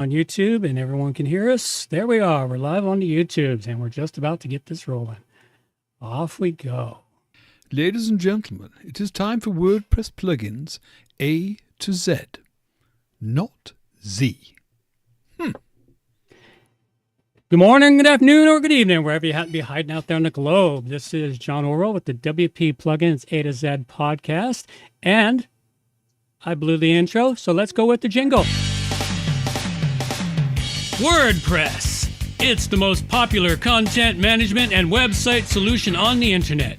On YouTube and everyone can hear us. There we are. We're live on the YouTubes and we're just about to get this rolling. Off we go. Ladies and gentlemen, it is time for WordPress plugins A to Z, not Z. Good morning, good afternoon, or good evening, wherever you happen to be hiding out there on the globe. This is John Orwell with the WP Plugins A to Z podcast. And I blew the intro, so let's go with the jingle. WordPress. It's the most popular content management and website solution on the internet.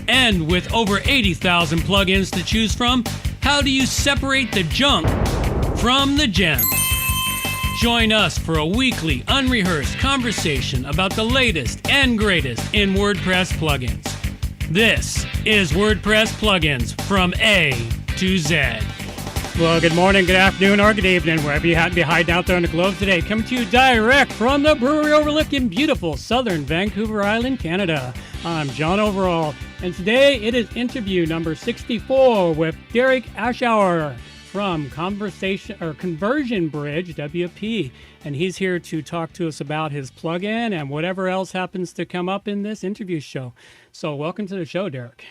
And with over 80,000 plugins to choose from, how do you separate the junk from the gems? Join us for a weekly, unrehearsed conversation about the latest and greatest in WordPress plugins. This is WordPress Plugins from A to Z. Well, good morning, good afternoon, or good evening, wherever you happen to be hiding out there on the globe today. Coming to you direct from the brewery overlooking beautiful southern Vancouver Island, Canada. I'm John Overall, and today it is interview number 64 with Derek Ashauer from Conversion Bridge, WP. And he's here to talk to us about his plugin and whatever else happens to come up in this interview show. So welcome to the show, Derek.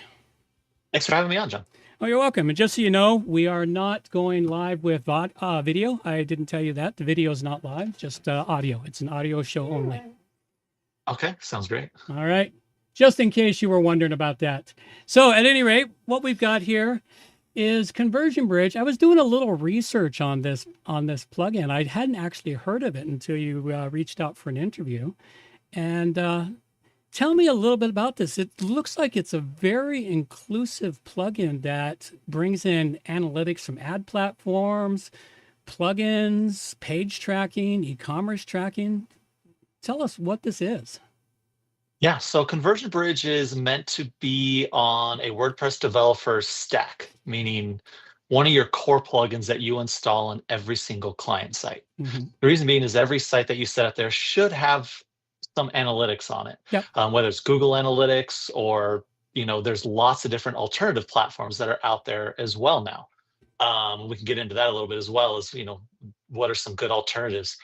Thanks for having me on, John. Oh, you're welcome. And just so you know, we are not going live with video. I didn't tell you that. The video is not live, just audio. It's an audio show only. Okay, sounds great. All right. Just in case you were wondering about that. So at any rate, what we've got here is Conversion Bridge. I was doing a little research on this plugin. I hadn't actually heard of it until you reached out for an interview. And tell me a little bit about this. It looks like it's a very inclusive plugin that brings in analytics from ad platforms, plugins, page tracking, e-commerce tracking. Tell us what this is. Yeah, so Conversion Bridge is meant to be on a WordPress developer stack, meaning one of your core plugins that you install on every single client site. Mm-hmm. The reason being is every site that you set up there should have some analytics on it, Yep. Whether it's Google Analytics or, there's lots of different alternative platforms that are out there as well now. We can get into that a little bit as well as, what are some good alternatives.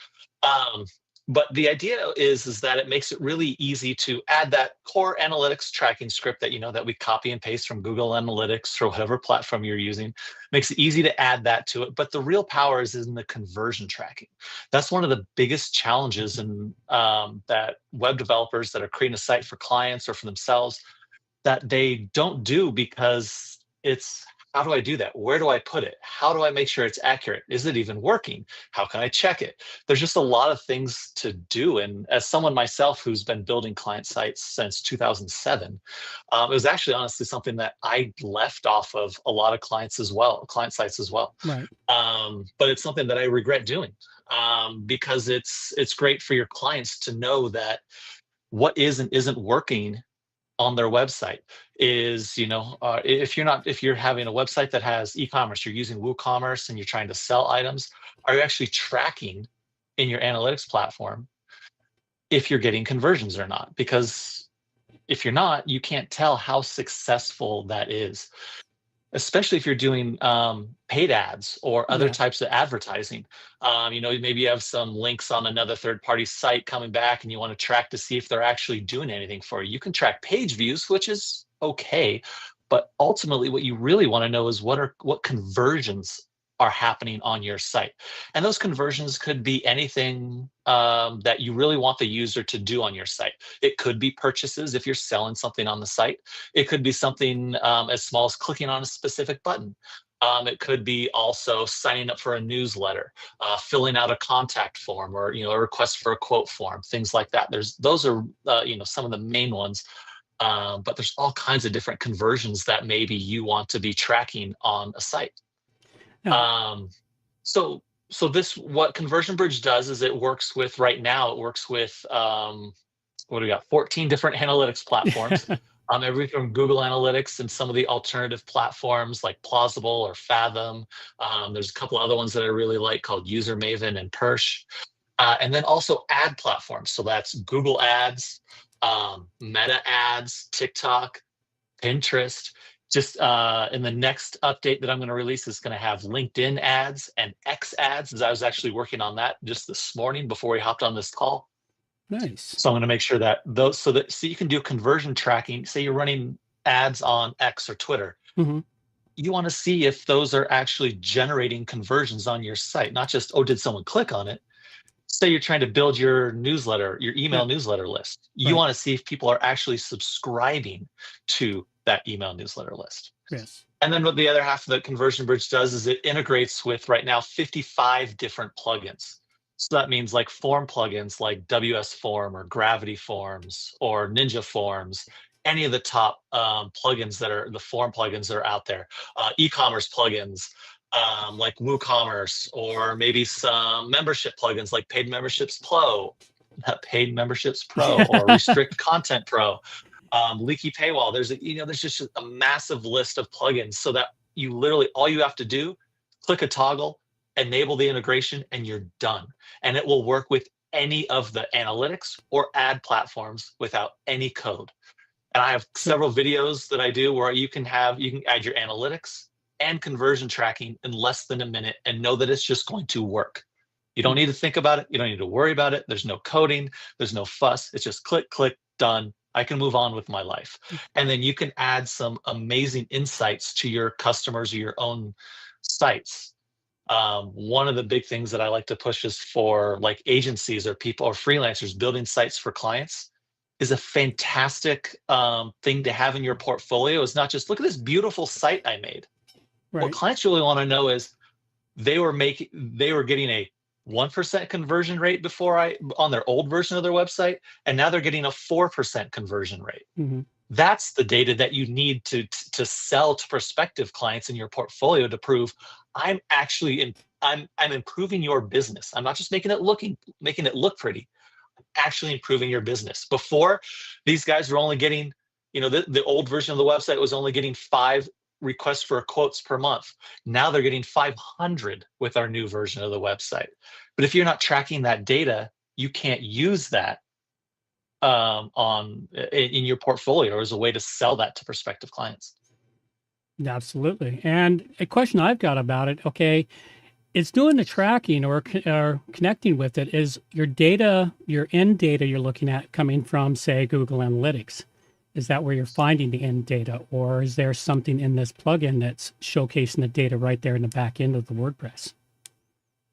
But the idea is that it makes it really easy to add that core analytics tracking script that that we copy and paste from Google Analytics or whatever platform you're using. Makes it easy to add that to it. But the real power is in the conversion tracking. That's one of the biggest challenges in that web developers that are creating a site for clients or for themselves that they don't do, because it's, how do I do that? Where do I put it? How do I make sure it's accurate? Is it even working? How can I check it? There's just a lot of things to do. And as someone myself who's been building client sites since 2007, it was actually honestly something that I left off of a lot of client sites as well. Right. But it's something that I regret doing because it's great for your clients to know that what is and isn't working on their website is, if you're having a website that has e-commerce, you're using WooCommerce and you're trying to sell items, are you actually tracking in your analytics platform if you're getting conversions or not? Because if you're not, you can't tell how successful that is, especially if you're doing paid ads or other types of advertising. Maybe you have some links on another third-party site coming back and you want to track to see if they're actually doing anything for you. You can track page views, which is okay, but ultimately what you really want to know is what conversions are happening on your site. And those conversions could be anything that you really want the user to do on your site. It could be purchases if you're selling something on the site. It could be something as small as clicking on a specific button. It could be also signing up for a newsletter, filling out a contact form, or a request for a quote form, things like that. Those are some of the main ones. But there's all kinds of different conversions that maybe you want to be tracking on a site. So what Conversion Bridge does is it works with, right now, what do we got? 14 different analytics platforms. Everything from Google Analytics and some of the alternative platforms like Plausible or Fathom. There's a couple other ones that I really like called User Maven and Persh. And then also ad platforms. So that's Google Ads, Meta Ads, TikTok, Pinterest, just in the next update that I'm going to release is going to have LinkedIn ads and X ads, as I was actually working on that just this morning before we hopped on this call. Nice. So I'm going to make sure that those, so you can do conversion tracking. Say you're running ads on X or Twitter. Mm-hmm. You want to see if those are actually generating conversions on your site, not just, oh, did someone click on it? Say you're trying to build your newsletter, your email newsletter list. You want to see if people are actually subscribing to that email newsletter list. Yes. And then what the other half of the Conversion Bridge does is it integrates with right now 55 different plugins. So that means like form plugins like WS Form or Gravity Forms or Ninja Forms, any of the top plugins that are the form plugins that are out there, e-commerce plugins like WooCommerce, or maybe some membership plugins like Paid Memberships Pro, or Restrict Content Pro, Leaky Paywall. There's there's just a massive list of plugins, so that you literally all you have to do, click a toggle, enable the integration, and you're done. And it will work with any of the analytics or ad platforms without any code. And I have several videos that I do where you can add your analytics and conversion tracking in less than a minute and know that it's just going to work. You don't need to think about it. You don't need to worry about it. There's no coding. There's no fuss. It's just click, click, done. I can move on with my life. And then you can add some amazing insights to your customers or your own sites. One of the big things that I like to push is for like agencies or people or freelancers building sites for clients is a fantastic thing to have in your portfolio. Is not just, look at this beautiful site I made. Right. What clients really want to know is they were getting a 1% conversion rate on their old version of their website, and now they're getting a 4% conversion rate. Mm-hmm. That's the data that you need to sell to prospective clients in your portfolio to prove I'm improving your business. I'm not just making it look pretty. I'm actually improving your business. Before, these guys were only getting, the old version of the website was only getting 5 requests for quotes per month. Now they're getting 500 with our new version of the website. But if you're not tracking that data, you can't use that in your portfolio as a way to sell that to prospective clients. Absolutely. And a question I've got about it, okay, it's doing the tracking or connecting with it. Is your data, your end data you're looking at coming from, say, Google Analytics? Is that where you're finding the end data, or is there something in this plugin that's showcasing the data right there in the back end of the WordPress?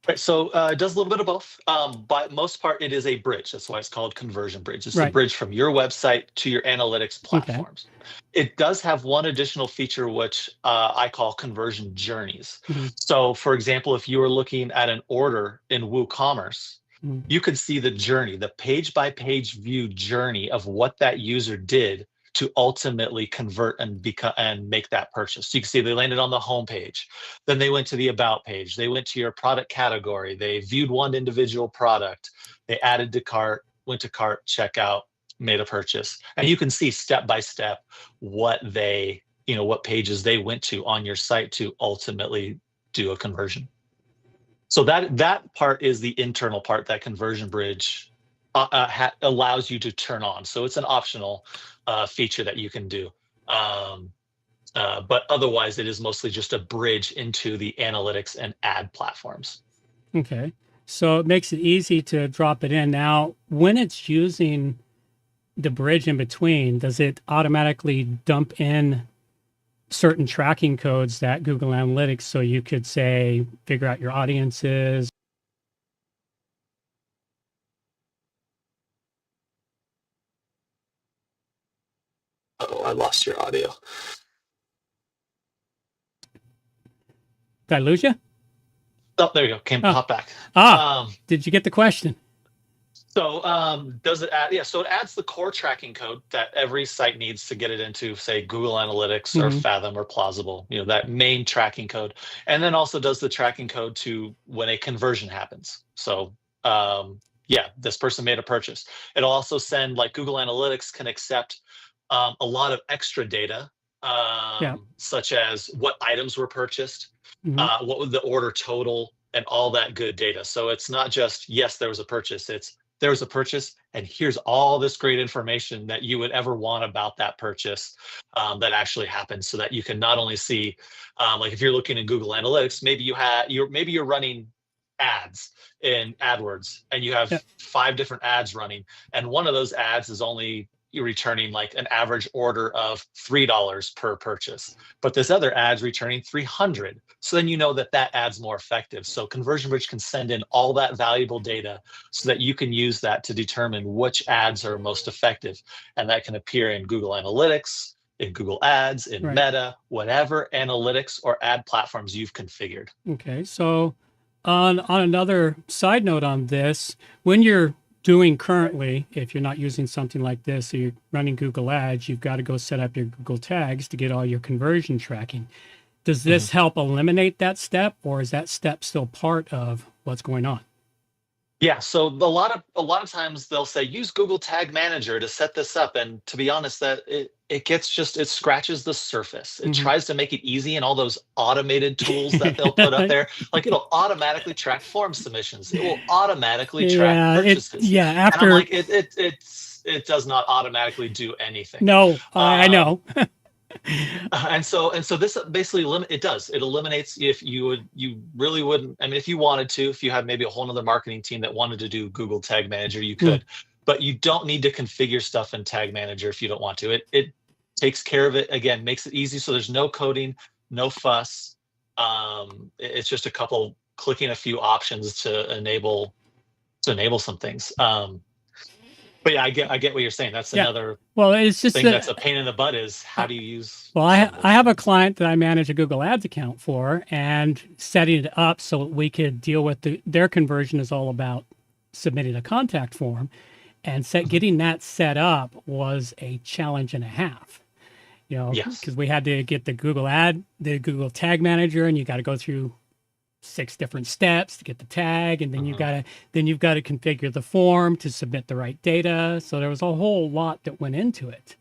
Right, so it does a little bit of both. But most part, it is a bridge. That's why it's called Conversion Bridge. It's a bridge from your website to your analytics platforms. Okay. It does have one additional feature, which I call conversion journeys. Mm-hmm. So, for example, if you were looking at an order in WooCommerce, mm-hmm. you could see the journey, the page-by-page view journey of what that user did to ultimately convert and make that purchase. So you can see they landed on the home page, then they went to the about page, they went to your product category, they viewed one individual product, they added to cart, went to cart, checkout, made a purchase. And you can see step by step what pages they went to on your site to ultimately do a conversion. So that part is the internal part that Conversion Bridge allows you to turn on. So it's an optional feature that you can do. But otherwise, it is mostly just a bridge into the analytics and ad platforms. Okay. So it makes it easy to drop it in. Now, when it's using the bridge in between, does it automatically dump in certain tracking codes that Google Analytics, so you could say, figure out your audiences? Oh, I lost your audio. Did I lose you? Oh, there you go. Pop back. Did you get the question? So does it add? Yeah, so it adds the core tracking code that every site needs to get it into, say, Google Analytics or Fathom or Plausible, that main tracking code. And then also does the tracking code to when a conversion happens. So this person made a purchase. It'll also send, like Google Analytics can accept a lot of extra data, such as what items were purchased, what was the order total, and all that good data. So it's not just, yes, there was a purchase. It's there was a purchase, and here's all this great information that you would ever want about that purchase that actually happened, so that you can not only see, like if you're looking in Google Analytics, maybe you're running ads in AdWords, and you have Yeah. 5 different ads running, and one of those ads is only you're returning like an average order of $3 per purchase, but this other ad's returning 300. So then you know that that ad's more effective. So Conversion Bridge can send in all that valuable data so that you can use that to determine which ads are most effective. And that can appear in Google Analytics, in Google Ads, in Right. Meta, whatever analytics or ad platforms you've configured. Okay. So on another side note on this, when you're doing currently, if you're not using something like this, so you're running Google Ads, you've got to go set up your Google tags to get all your conversion tracking. Does this help eliminate that step, or is that step still part of what's going on? Yeah, so a lot of times they'll say use Google Tag Manager to set this up, and to be honest, that it scratches the surface. It tries to make it easy, and all those automated tools that they'll put up there, like it'll automatically track form submissions. It will automatically track purchases. And I'm like, it does not automatically do anything. No, I know. And so this basically it eliminates, if you really wouldn't, I mean, if you wanted to, if you had maybe a whole nother marketing team that wanted to do Google Tag Manager, you could, but you don't need to configure stuff in Tag Manager if you don't want to. It takes care of it, again, makes it easy. So there's no coding, no fuss. It's just clicking a few options to enable some things. But yeah, I get what you're saying. That's another it's just thing that's a pain in the butt, is how do you use. Well, I have a client that I manage a Google Ads account for, and setting it up so we could deal with their conversion is all about submitting a contact form, and getting that set up was a challenge and a half. You know, because we had to get the Google Tag Manager, and you got to go through 6 different steps to get the tag, and then you've got to configure the form to submit the right data. So there was a whole lot that went into it.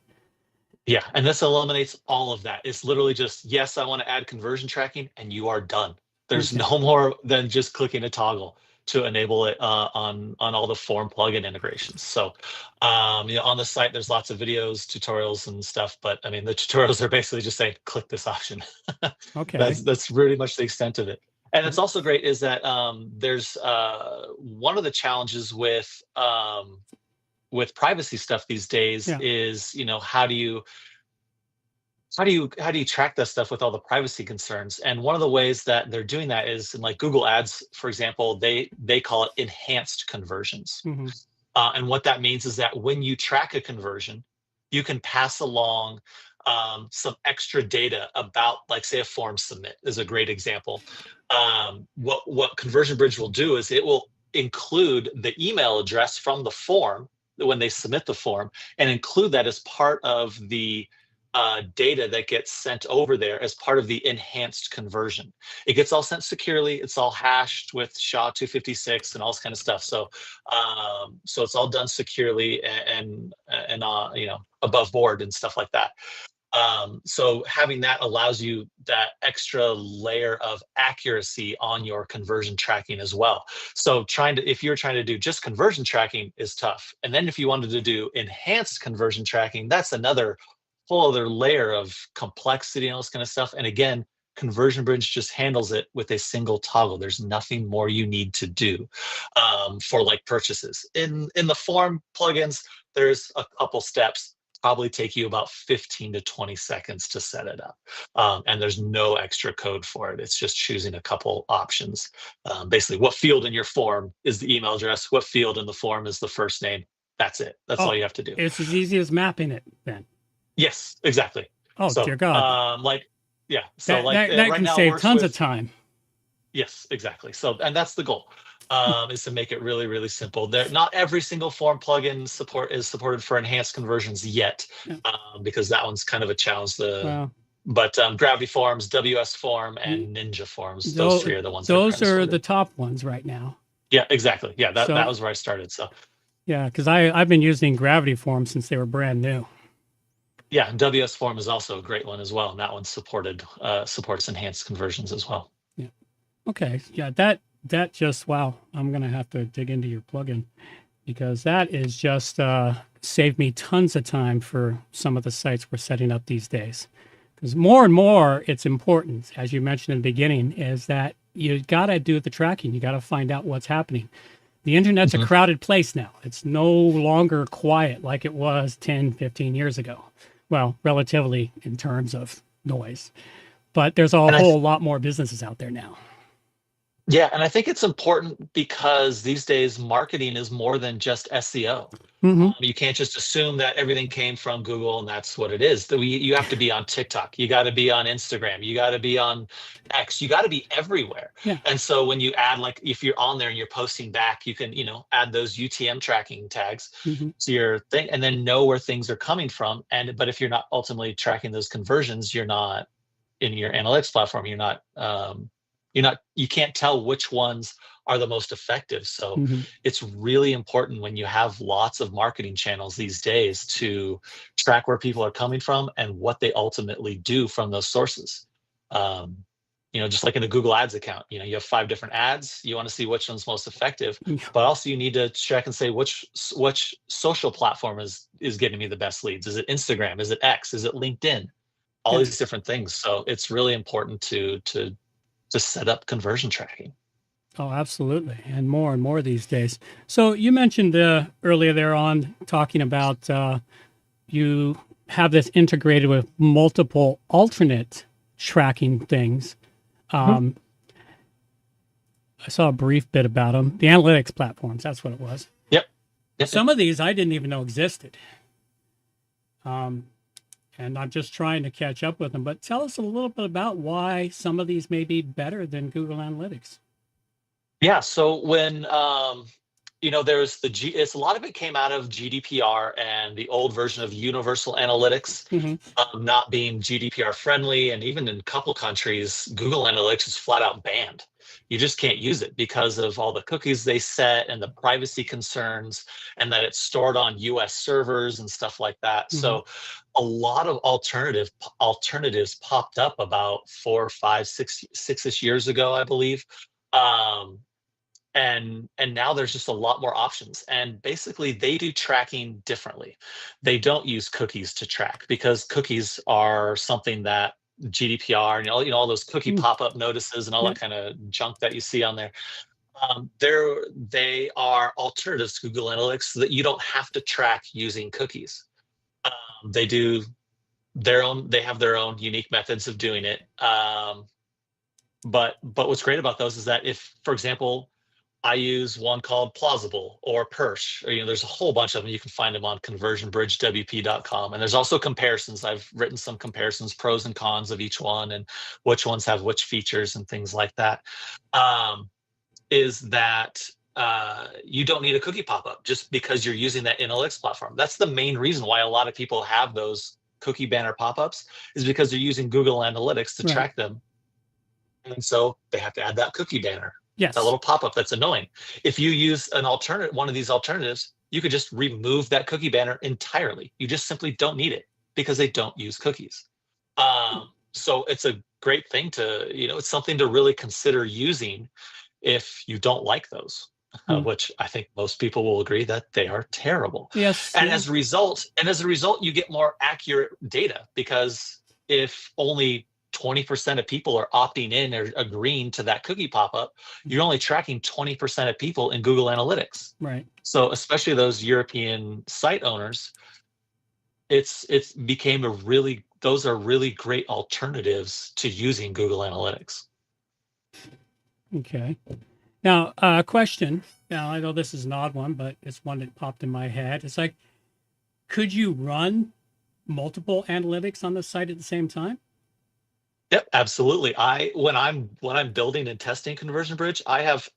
Yeah, and this eliminates all of that. It's literally just, yes, I want to add conversion tracking, and you are done. There's no more than just clicking a toggle to enable it on all the form plugin integrations. So on the site, there's lots of videos, tutorials, and stuff. But I mean, the tutorials are basically just saying, click this option. Okay, that's really much the extent of it. And it's also great is that there's one of the challenges with privacy stuff these days is, how do you track that stuff with all the privacy concerns? And one of the ways that they're doing that is in like Google Ads, for example, they call it enhanced conversions. And what that means is that when you track a conversion, you can pass along some extra data about, like, say, a form submit is a great example. What Conversion Bridge will do is it will include the email address from the form when they submit the form, and include that as part of the data that gets sent over there as part of the enhanced conversion. It gets all sent securely. It's all hashed with SHA-256 and all this kind of stuff. So it's all done securely and above board and stuff like that. So having that allows you that extra layer of accuracy on your conversion tracking as well. So if you're trying to do just conversion tracking is tough. And then if you wanted to do enhanced conversion tracking, that's another whole other layer of complexity and all this kind of stuff. And again, Conversion Bridge just handles it with a single toggle. There's nothing more you need to do for like purchases. In the form plugins, there's a couple steps. Probably take you about 15 to 20 seconds to set it up. And there's no extra code for it. It's just choosing a couple options. Basically, what field in your form is the email address? What field in the form is the first name? That's it. That's all you have to do. It's as easy as mapping it then. Yes, exactly. Oh, so, dear God. So that right can now save tons of time. Yes, exactly. So, and that's the goal. Is to make it really, really simple. Not every single form plugin is supported for enhanced conversions yet, because that one's kind of a challenge. But Gravity Forms, WS Form, and Ninja Forms, those 3 are the ones. Those are the top ones right now. Yeah, exactly. Yeah, that was where I started. So. Yeah, because I've been using Gravity Forms since they were brand new. Yeah, and WS Form is also a great one as well, and that one supports enhanced conversions as well. Yeah. Okay. Yeah, that just, wow, I'm going to have to dig into your plugin. because that is just saved me tons of time for some of the sites we're setting up these days. Because more and more, it's important, as you mentioned in the beginning, is that you got to do the tracking. You got to find out what's happening. The internet's a crowded place now. It's no longer quiet like it was 10, 15 years ago. Well, relatively in terms of noise. But there's a whole lot more businesses out there now. Yeah, and I think it's important because these days marketing is more than just SEO. You can't just assume that everything came from Google and that's what it is. You have to be on TikTok. You got to be on Instagram. You got to be on X. You got to be everywhere. Yeah. And so when you add, like, if you're on there and you're posting back, you can, add those UTM tracking tags to your thing and then know where things are coming from. But if you're not ultimately tracking those conversions, you're not in your analytics platform. You can't tell which ones are the most effective. So it's really important when you have lots of marketing channels these days to track where people are coming from and what they ultimately do from those sources. Just like in a Google Ads account, you have 5 different ads. You want to see which one's most effective, but also you need to check and say which social platform is getting me the best leads. Is it Instagram? Is it X? Is it LinkedIn? All these different things. So it's really important to set up conversion tracking. Oh, absolutely. And more these days. So you mentioned earlier there on talking about you have this integrated with multiple alternate tracking things. I saw a brief bit about them. The analytics platforms, that's what it was. Yep. Some of these I didn't even know existed. And I'm just trying to catch up with them. But tell us a little bit about why some of these may be better than Google Analytics. Yeah. So when there's it's a lot of it came out of GDPR and the old version of Universal Analytics not being GDPR friendly, and even in a couple countries, Google Analytics is flat out banned. You just can't use it because of all the cookies they set and the privacy concerns, and that it's stored on US servers and stuff like that. So a lot of alternatives popped up about 4, 5, 6-ish years ago, I believe. And now there's just a lot more options, and basically they do tracking differently. They don't use cookies to track because cookies are something that GDPR and all those cookie pop-up notices and all that kind of junk that you see on there. They are alternatives to Google Analytics so that you don't have to track using cookies. They do they have their own unique methods of doing it. But what's great about those is that if, for example, I use one called Plausible or Perch, or there's a whole bunch of them. You can find them on conversionbridgewp.com. And there's also comparisons. I've written some comparisons, pros and cons of each one, and which ones have which features and things like that. Is that you don't need a cookie pop-up just because you're using that analytics platform. That's the main reason why a lot of people have those cookie banner pop-ups, is because they're using Google Analytics to track them. And so they have to add that cookie banner. Yes. That little pop-up that's annoying. If you use one of these alternatives, you could just remove that cookie banner entirely. You just simply don't need it because they don't use cookies. So it's a great thing it's something to really consider using if you don't like those, which I think most people will agree that they are terrible. Yes. And as a result, you get more accurate data, because if only 20% of people are opting in or agreeing to that cookie pop-up, you're only tracking 20% of people in Google Analytics. Right. So especially those European site owners, those are really great alternatives to using Google Analytics. Okay. Now, a question. Now, I know this is an odd one, but it's one that popped in my head. It's like, could you run multiple analytics on the site at the same time? Yep, absolutely. When I'm building and testing Conversion Bridge, I have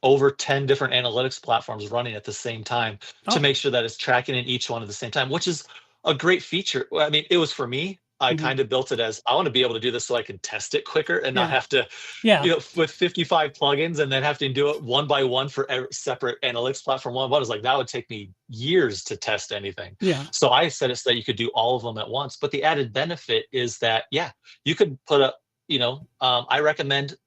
over 10 different analytics platforms running at the same time to make sure that it's tracking in each one at the same time, which is a great feature. I mean, it was for me. I kind of built it as, I want to be able to do this so I can test it quicker and not have to, with 55 plugins and then have to do it one by one for every separate analytics platform. One by one is like, that would take me years to test anything. Yeah. So I set it so that you could do all of them at once. But the added benefit is that, you could put I recommend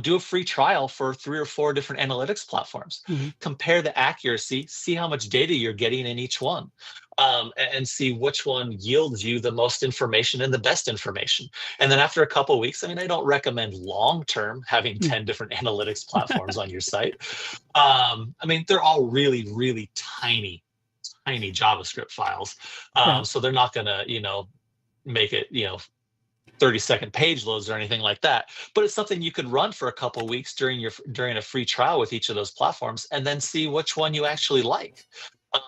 do a free trial for 3 or 4 different analytics platforms. Mhm. Compare the accuracy, see how much data you're getting in each one, and see which one yields you the most information and the best information. And then after a couple of weeks, I mean, I don't recommend long term having 10 different analytics platforms on your site. I mean, they're all really, really tiny JavaScript files. Yeah. So they're not gonna, make it, 30-second page loads or anything like that. But it's something you could run for a couple of weeks during a free trial with each of those platforms, and then see which one you actually like.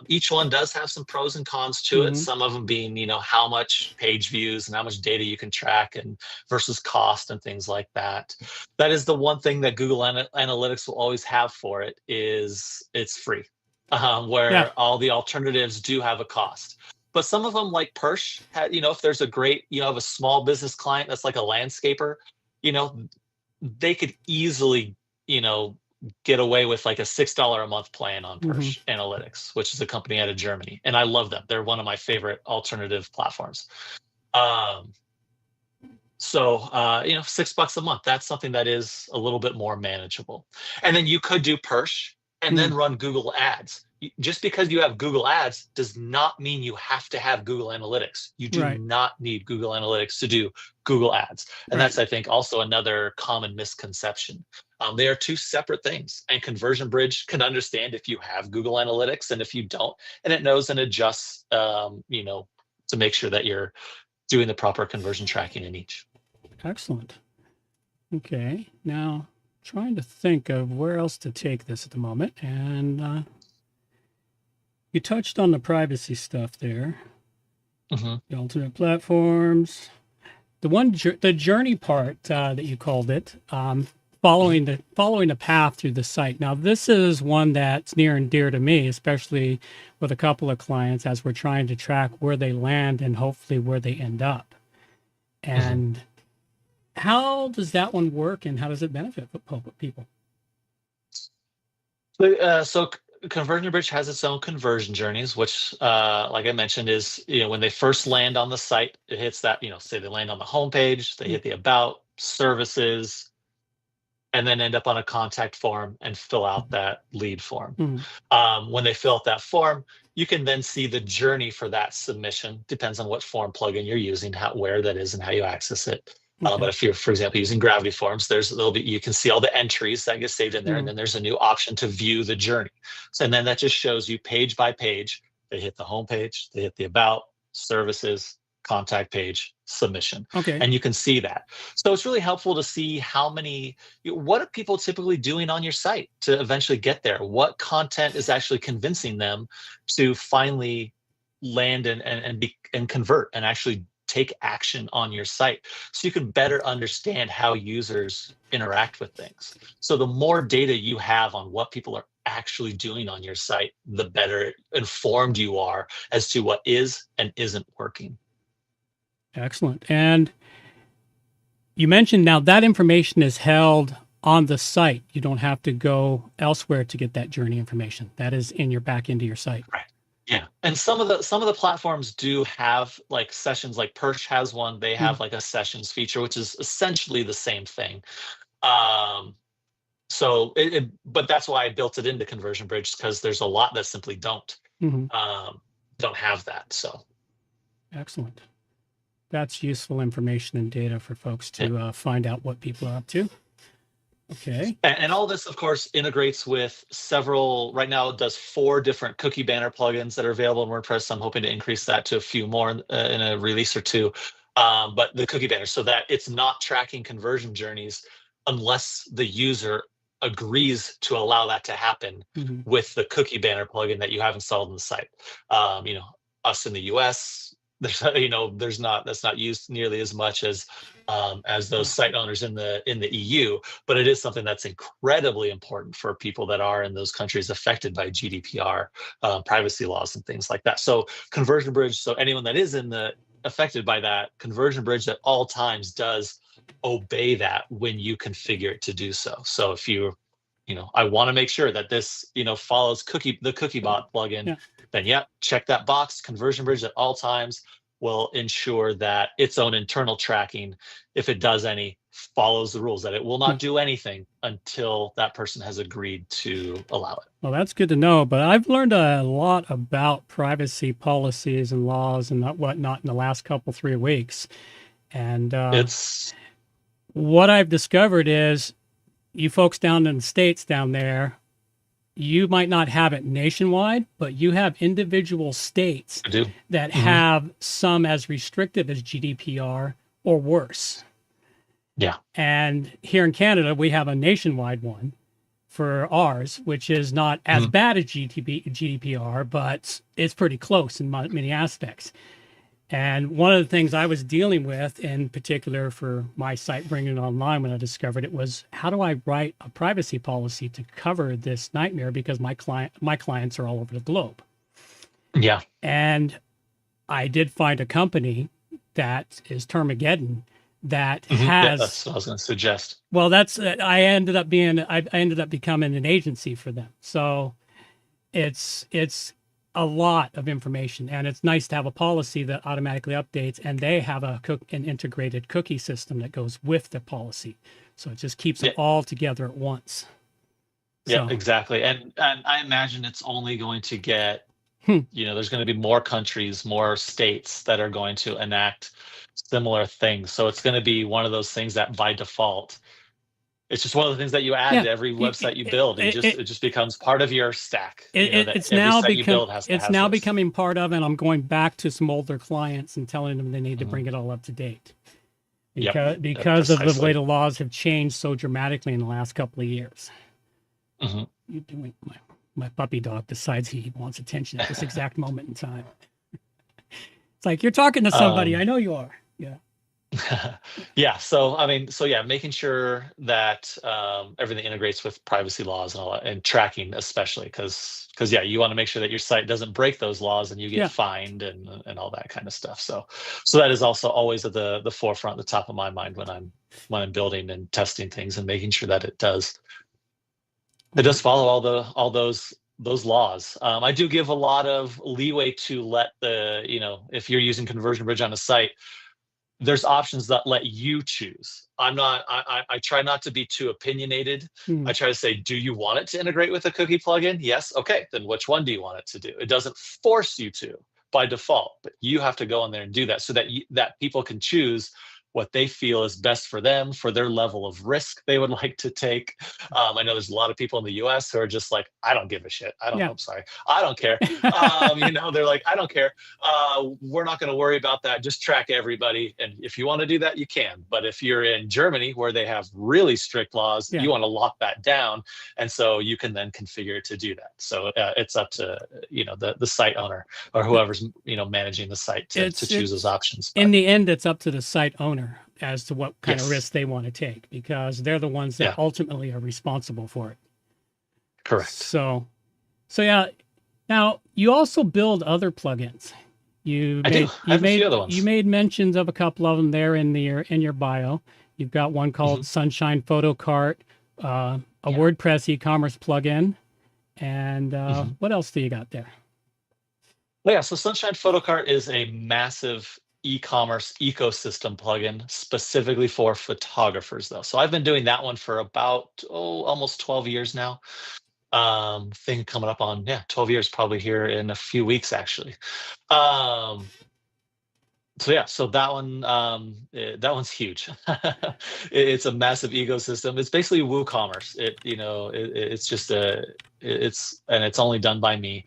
Each one does have some pros and cons to it. Mhm. Some of them being, how much page views and how much data you can track and versus cost and things like that. That is the one thing that Google Analytics will always have for it is it's free, Yeah. where all the alternatives do have a cost. But some of them, like Persh, if there's a great, have a small business client that's like a landscaper, you know, they could easily, get away with like a $6 a month plan on Mhm. Persh Analytics, which is a company out of Germany, and I love them. They're one of my favorite alternative platforms. Um, $6 a month. That's something that is a little bit more manageable. And then you could do Persh and then Mhm. run Google Ads. Just because you have Google Ads does not mean you have to have Google Analytics. You do Right. not need Google Analytics to do Google Ads. And Right. that's, I think, also another common misconception. They are two separate things, and Conversion Bridge can understand if you have Google Analytics and if you don't, and it knows and adjusts, to make sure that you're doing the proper conversion tracking in each. Excellent. Okay. Now, trying to think of where else to take this at the moment, and you touched on the privacy stuff there. Mm-hmm. The alternate platforms. The journey part that you called it, following the path through the site. Now, this is one that's near and dear to me, especially with a couple of clients as we're trying to track where they land and hopefully where they end up. And how does that one work, and how does it benefit people? So Conversion Bridge has its own conversion journeys, which, like I mentioned, is when they first land on the site, it hits that, say they land on the homepage, they hit the about, services, and then end up on a contact form and fill out that lead form. Mhm. When they fill out that form, you can then see the journey for that submission. Depends on what form plugin you're using, where that is, and how you access it. Okay. But if you're, for example, using Gravity Forms, you can see all the entries that get saved in there, and then there's a new option to view the journey. So, and then that just shows you page by page. They hit the home page, they hit the about, services, contact page, submission, Okay. and you can see that. So it's really helpful to see what are people typically doing on your site to eventually get there. What content is actually convincing them to finally land and convert and actually take action on your site, so you can better understand how users interact with things. So the more data you have on what people are actually doing on your site, the better informed you are as to what is and isn't working. Excellent. And you mentioned now that information is held on the site. You don't have to go elsewhere to get that journey information. That is in your back end of your site. Right. Yeah, and some of the platforms do have like sessions. Like Perch has one. They have like a sessions feature, which is essentially the same thing. But that's why I built it into Conversion Bridge, because there's a lot that simply don't have that. So Excellent. That's useful information and data for folks to find out what people are up to. Okay. And all this, of course, integrates with several. Right now, it does 4 different cookie banner plugins that are available in WordPress. I'm hoping to increase that to a few more in a release or two. But the cookie banner, so that it's not tracking conversion journeys unless the user agrees to allow that to happen with the cookie banner plugin that you have installed on the site. Us in the US, that's not used nearly as much as those site owners in the EU, but it is something that's incredibly important for people that are in those countries affected by GDPR, privacy laws and things like that. So Conversion Bridge, so anyone that is affected by that, Conversion Bridge at all times does obey that when you configure it to do so. So if I want to make sure that this follows the cookie bot plugin, then check that box, Conversion Bridge at all times. will ensure that its own internal tracking, if it does any, follows the rules, that it will not do anything until that person has agreed to allow it. Well, that's good to know. But I've learned a lot about privacy policies and laws and whatnot in the last 3 weeks. And It's what I've discovered is you folks down in the States down there, you might not have it nationwide, but you have individual states I do. that have some as restrictive as GDPR or worse. Yeah. And here in Canada, we have a nationwide one for ours, which is not as bad as GDPR, but it's pretty close in many aspects. And one of the things I was dealing with in particular for my site, bringing it online when I discovered it, was how do I write a privacy policy to cover this nightmare, because my clients are all over the globe. Yeah. And I did find a company that is Termageddon that has, that's what I was going to suggest. well, that's I ended up becoming an agency for them. So it's a lot of information, and it's nice to have a policy that automatically updates, and they have an integrated cookie system that goes with the policy. So it just keeps it all together at once. Yeah, So, exactly. And I imagine it's only going to get, there's going to be more countries, more states that are going to enact similar things. So it's going to be one of those things that by default, it's just one of the things that you add to every website you build. It just becomes part of your stack. It's now becoming part of, and I'm going back to some older clients and telling them they need to bring it all up to date. Because of the way the laws have changed so dramatically in the last couple of years. You're doing, my puppy dog decides he wants attention at this exact moment in time. It's like, you're talking to somebody. I know you are. Yeah. Yeah. So, making sure that everything integrates with privacy laws and all that, and tracking, especially because you want to make sure that your site doesn't break those laws and you get fined and all that kind of stuff. So that is also always at the forefront, the top of my mind when I'm building and testing things, and making sure that it does follow all those laws. I do give a lot of leeway to let if you're using Conversion Bridge on a site, there's options that let you choose. I try not to be too opinionated. I try to say, do you want it to integrate with a cookie plugin? Yes. Okay. Then which one do you want it to do? It doesn't force you to by default, but you have to go in there and do that so that people can choose what they feel is best for them, for their level of risk they would like to take. I know there's a lot of people in the US who are just like, I don't give a shit. I don't care. They're like, I don't care. We're not going to worry about that. Just track everybody. And if you want to do that, you can. But if you're in Germany, where they have really strict laws, you want to lock that down. And so you can then configure it to do that. So it's up to, the site owner or whoever's, managing the site to choose those options. But in the end, it's up to the site owner as to what kind of risk they want to take, because they're the ones that ultimately are responsible for it. Correct. So yeah. Now, you also build other plugins. You made mentions of a couple of them there in your bio. You've got one called Sunshine Photo Cart, a WordPress e-commerce plugin, and what else do you got there? Well, yeah, so Sunshine Photo Cart is a massive e-commerce ecosystem plugin specifically for photographers, though. So I've been doing that one for about almost 12 years now. Thing coming up on 12 years probably here in a few weeks, actually. So that one, that one's huge. It's a massive ecosystem. It's basically WooCommerce. It's only done by me.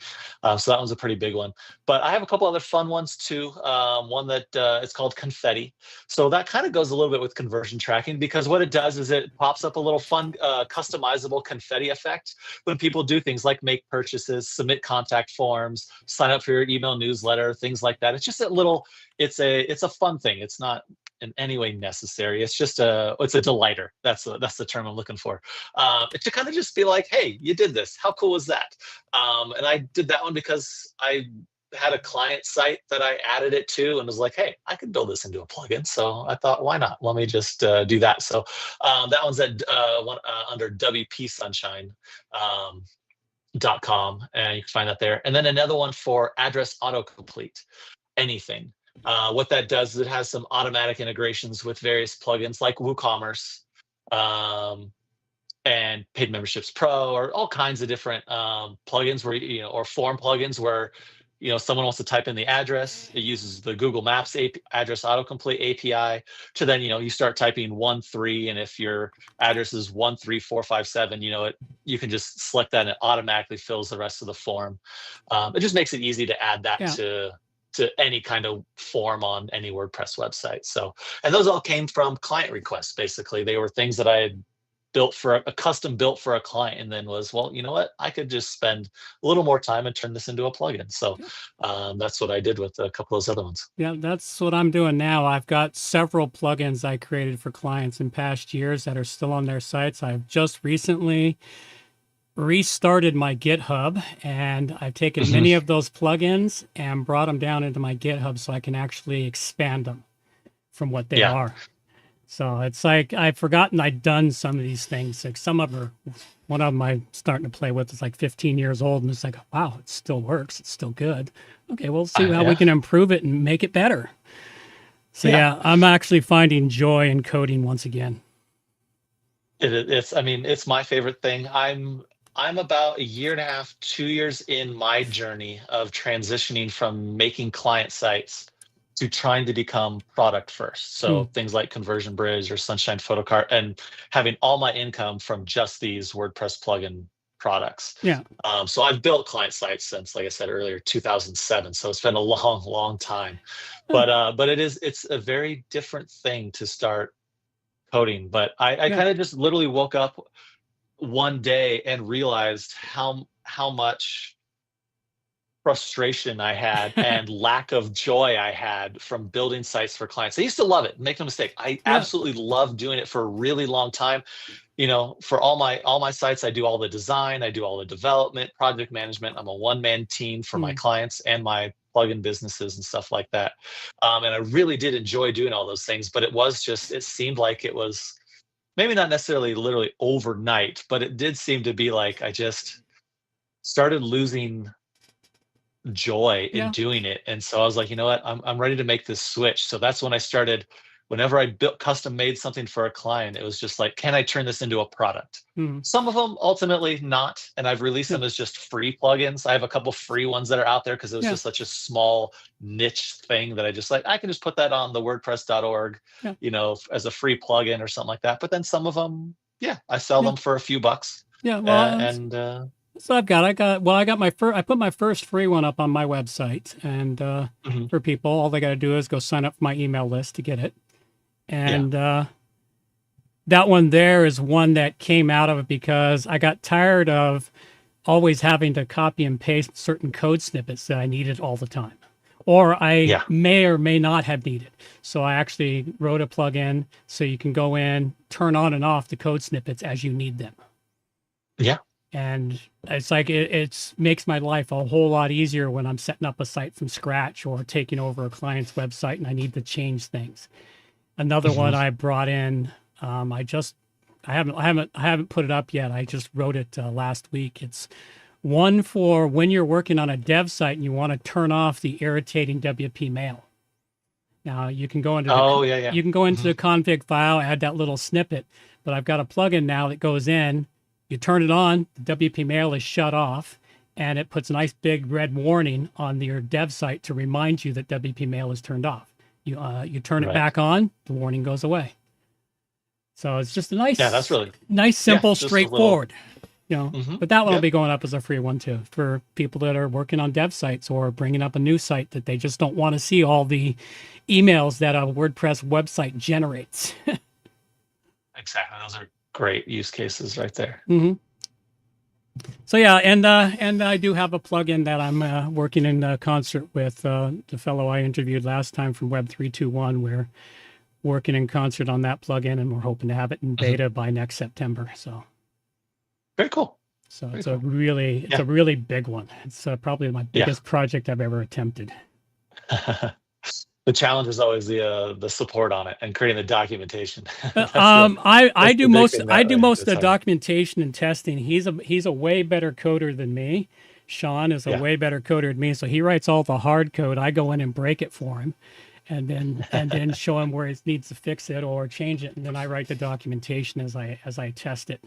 So that one's a pretty big one. But I have a couple other fun ones too. One that it's called Confetti. So that kind of goes a little bit with conversion tracking, because what it does is it pops up a little fun, customizable confetti effect when people do things like make purchases, submit contact forms, sign up for your email newsletter, things like that. It's just it's a fun thing. It's not in any way necessary. It's just it's a delighter. That's the term I'm looking for. To kind of just be like, hey, you did this. How cool was that? And I did that one because I had a client site that I added it to and was like, hey, I could build this into a plugin. So I thought, why not? Let me just do that. So that one's at under wpsunshine.com, and you can find that there. And then another one for address autocomplete. Anything. What that does is it has some automatic integrations with various plugins like WooCommerce, um, and Paid Memberships Pro, or all kinds of different plugins where or form plugins where someone wants to type in the address. It uses the Google Maps address autocomplete API to then you start typing 13, and if your address is 13457, you can just select that and it automatically fills the rest of the form. It just makes it easy to add that Yeah. to any kind of form on any WordPress website. So, and those all came from client requests. Basically, they were things that I had built for a custom built for a client, and then was, well, you know what, I could just spend a little more time and turn this into a plugin. So that's what I did with a couple of those other ones. Yeah, that's what I'm doing now. I've got several plugins I created for clients in past years that are still on their sites. I've just recently restarted my GitHub, and I've taken many of those plugins and brought them down into my GitHub so I can actually expand them from what they are. So it's like I've forgotten I'd done some of these things. Like some of them, one of them I'm starting to play with is like 15 years old, and it's like, wow, it still works. It's still good. Okay, we'll see how we can improve it and make it better. So yeah, I'm actually finding joy in coding once again. It's my favorite thing. I'm about a year and a half, 2 years in my journey of transitioning from making client sites to trying to become product first. So things like Conversion Bridge or Sunshine Photocard, and having all my income from just these WordPress plugin products. Yeah. So I've built client sites since, like I said earlier, 2007. So it's been a long, long time. But it's a very different thing to start coding. But I kind of just literally woke up one day and realized how much frustration I had and lack of joy I had from building sites for clients. I used to love it. Make no mistake, I absolutely loved doing it for a really long time. For all my sites, I do all the design, I do all the development, project management. I'm a one-man team for my clients and my plugin businesses and stuff like that. And I really did enjoy doing all those things, but it seemed like it was maybe not necessarily literally overnight, but it did seem to be like I just started losing joy in doing it. And so I was like, you know what, I'm ready to make this switch. So that's when I started, whenever I built custom made something for a client, it was just like, can I turn this into a product? Some of them ultimately not, and I've released them as just free plugins. I have a couple free ones that are out there because it was just such a small niche thing that I can just put that on the WordPress.org, as a free plugin or something like that. But then some of them, I sell them for a few bucks. So I put my first free one up on my website, and for people, all they got to do is go sign up for my email list to get it. And that one there is one that came out of it because I got tired of always having to copy and paste certain code snippets that I needed all the time, or I may or may not have needed. So I actually wrote a plugin so you can go in, turn on and off the code snippets as you need them. Yeah. And it's like it makes my life a whole lot easier when I'm setting up a site from scratch or taking over a client's website and I need to change things. Another one I brought in, I haven't put it up yet. I just wrote it last week. It's one for when you're working on a dev site and you want to turn off the irritating WP mail. Now you can go into you can go into the config file, add that little snippet, but I've got a plugin now that goes in. You turn it on, the WP mail is shut off, and it puts a nice big red warning on your dev site to remind you that WP mail is turned off. You turn it back on, the warning goes away. So it's just a nice, that's really nice, simple, straightforward. But that one will be going up as a free one too for people that are working on dev sites or bringing up a new site that they just don't want to see all the emails that a WordPress website generates. Exactly, those are great use cases right there. So and I do have a plugin that I'm working in concert with the fellow I interviewed last time from Web 321. We're working in concert on that plugin, and we're hoping to have it in beta by next September. So very cool. So it's a really big one. It's probably my biggest project I've ever attempted. The challenge is always the support on it and creating the documentation. I do most of the documentation and testing. He's a way better coder than me. Sean is a way better coder than me, so he writes all the hard code. I go in and break it for him, and then show him where it needs to fix it or change it, and then I write the documentation as I test it.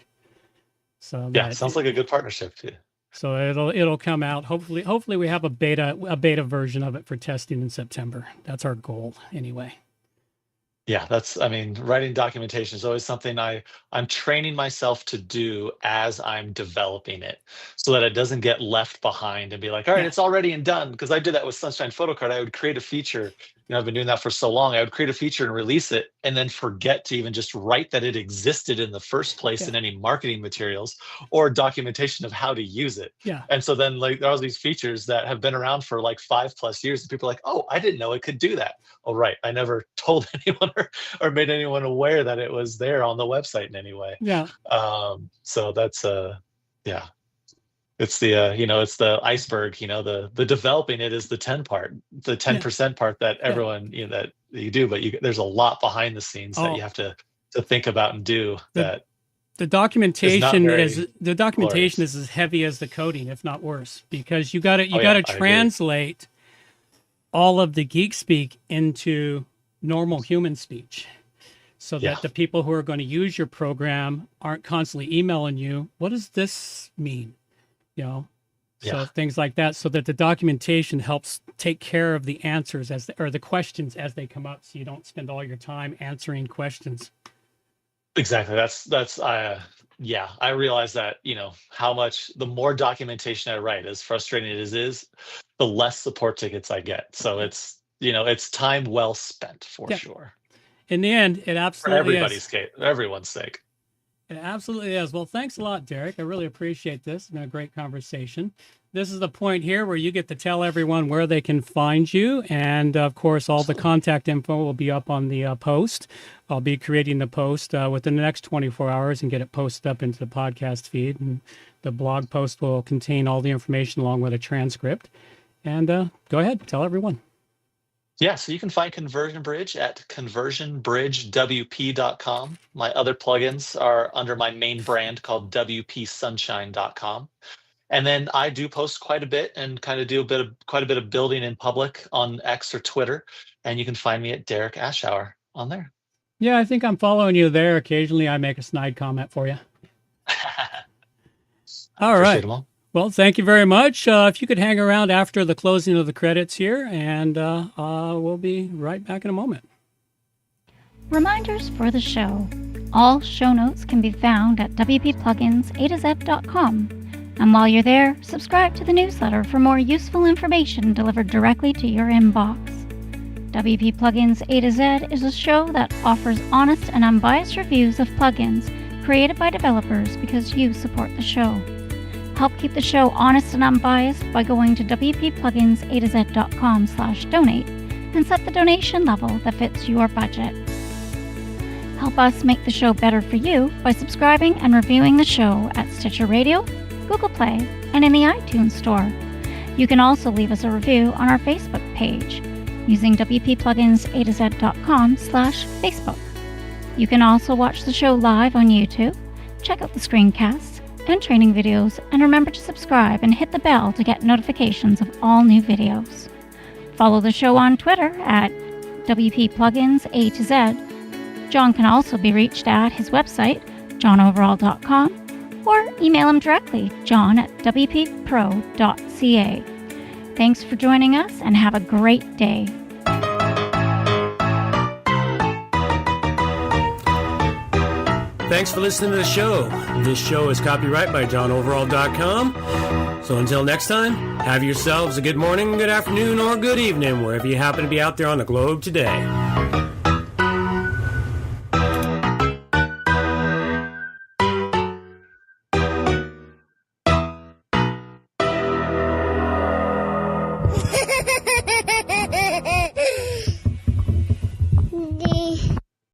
So yeah, sounds like a good partnership too. So it'll come out. Hopefully we have a beta version of it for testing in September. That's our goal anyway. Yeah, writing documentation is always something I'm training myself to do as I'm developing it so that it doesn't get left behind and be like, all right, it's all ready and done. Because I did that with Sunshine Photocard. I would create a feature. I've been doing that for so long. I would create a feature and release it and then forget to even just write that it existed in the first place in any marketing materials or documentation of how to use it. Yeah. And so then there are these features that have been around for like 5+ years and people are like, oh, I didn't know it could do that. Oh, right. I never told anyone or made anyone aware that it was there on the website in any way. Yeah. So that's yeah. It's the it's the iceberg. The developing it is the 10% part that everyone that you do, but there's a lot behind the scenes that you have to think about and do. The documentation is as heavy as the coding, if not worse, because you got to translate all of the geek speak into normal human speech, so that the people who are going to use your program aren't constantly emailing you, what does this mean? So things like that, so that the documentation helps take care of the answers or the questions as they come up, so you don't spend all your time answering questions. Exactly. I realize that, how much the more documentation I write, as frustrating as it is, the less support tickets I get. So it's time well spent for sure. In the end, it absolutely for everyone's sake. It absolutely is. Well, thanks a lot, Derek. I really appreciate this. It's been a great conversation. This is the point here where you get to tell everyone where they can find you. And of course, all the contact info will be up on the post. I'll be creating the post within the next 24 hours and get it posted up into the podcast feed. And the blog post will contain all the information along with a transcript. And go ahead, tell everyone. Yeah, so you can find Conversion Bridge at conversionbridgewp.com. My other plugins are under my main brand called wpsunshine.com. And then I do post quite a bit and kind of do quite a bit of building in public on X or Twitter. And you can find me at Derek Ashauer on there. Yeah, I think I'm following you there. Occasionally I make a snide comment for you. All right. Well, thank you very much. If you could hang around after the closing of the credits here, and we'll be right back in a moment. Reminders for the show. All show notes can be found at wppluginsa2z.com. And while you're there, subscribe to the newsletter for more useful information delivered directly to your inbox. WP Plugins A to Z is a show that offers honest and unbiased reviews of plugins created by developers because you support the show. Help keep the show honest and unbiased by going to wppluginsa2z.com/donate and set the donation level that fits your budget. Help us make the show better for you by subscribing and reviewing the show at Stitcher Radio, Google Play, and in the iTunes Store. You can also leave us a review on our Facebook page using wppluginsa2z.com/Facebook. You can also watch the show live on YouTube, check out the screencasts and training videos, and remember to subscribe and hit the bell to get notifications of all new videos. Follow the show on Twitter at WPPluginsA2Z. John can also be reached at his website, johnoverall.com, or email him directly, john@wppro.ca. Thanks for joining us, and have a great day. Thanks for listening to the show. This show is copyright by johnoverall.com. So until next time, have yourselves a good morning, good afternoon, or good evening, wherever you happen to be out there on the globe today.